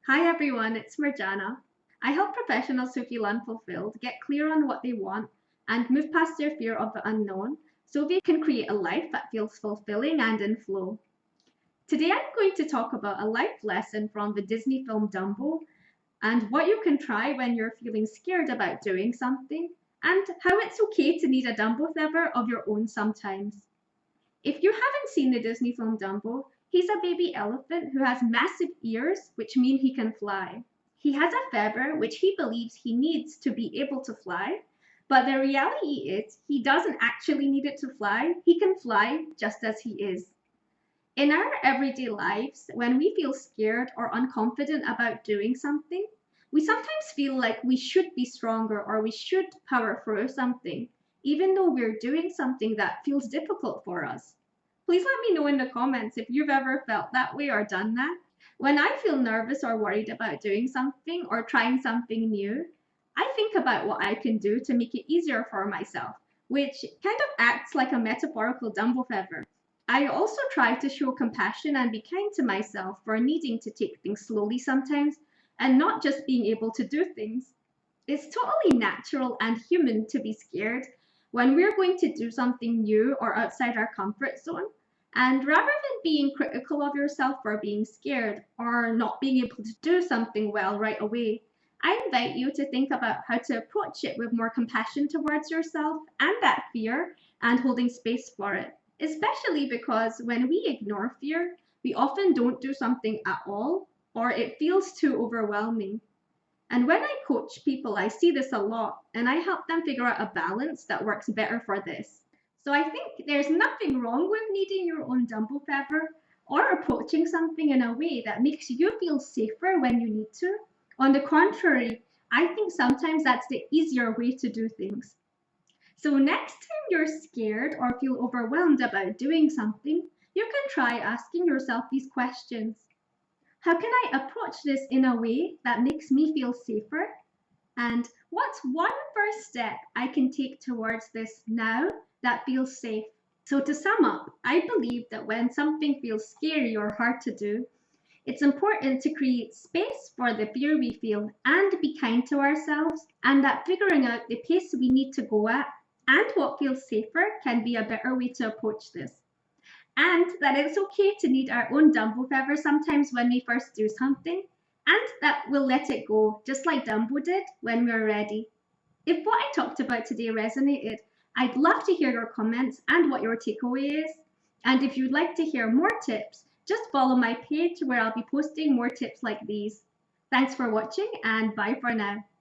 Hi everyone, it's Marjana. I help professionals who feel unfulfilled get clear on what they want and move past their fear of the unknown so they can create a life that feels fulfilling and in flow. Today I'm going to talk about a life lesson from the Disney film Dumbo and what you can try when you're feeling scared about doing something and how it's okay to need a Dumbo feather of your own sometimes. If you haven't seen the Disney film Dumbo, he's a baby elephant who has massive ears, which mean he can fly. He has a feather which he believes he needs to be able to fly, but the reality is he doesn't actually need it to fly. He can fly just as he is. In our everyday lives, when we feel scared or unconfident about doing something, we sometimes feel like we should be stronger or we should power through something, even though we're doing something that feels difficult for us. Please let me know in the comments if you've ever felt that way or done that. When I feel nervous or worried about doing something or trying something new, I think about what I can do to make it easier for myself, which kind of acts like a metaphorical Dumbo feather. I also try to show compassion and be kind to myself for needing to take things slowly sometimes and not just being able to do things. It's totally natural and human to be scared when we're going to do something new or outside our comfort zone. And rather than being critical of yourself for being scared or not being able to do something well right away, I invite you to think about how to approach it with more compassion towards yourself and that fear and holding space for it. Especially because when we ignore fear, we often don't do something at all or it feels too overwhelming. And when I coach people, I see this a lot and I help them figure out a balance that works better for this. So I think there's nothing wrong with needing your own Dumbo feather or approaching something in a way that makes you feel safer when you need to. On the contrary, I think sometimes that's the easier way to do things. So next time you're scared or feel overwhelmed about doing something, you can try asking yourself these questions. How can I approach this in a way that makes me feel safer? And what's one first step I can take towards this now that feels safe? So, to sum up, I believe that when something feels scary or hard to do, it's important to create space for the fear we feel and be kind to ourselves, and that figuring out the pace we need to go at and what feels safer can be a better way to approach this. And that it's okay to need our own Dumbo feather sometimes when we first do something, and that we'll let it go, just like Dumbo did when we're ready. If what I talked about today resonated, I'd love to hear your comments and what your takeaway is. And if you'd like to hear more tips, just follow my page where I'll be posting more tips like these. Thanks for watching and bye for now.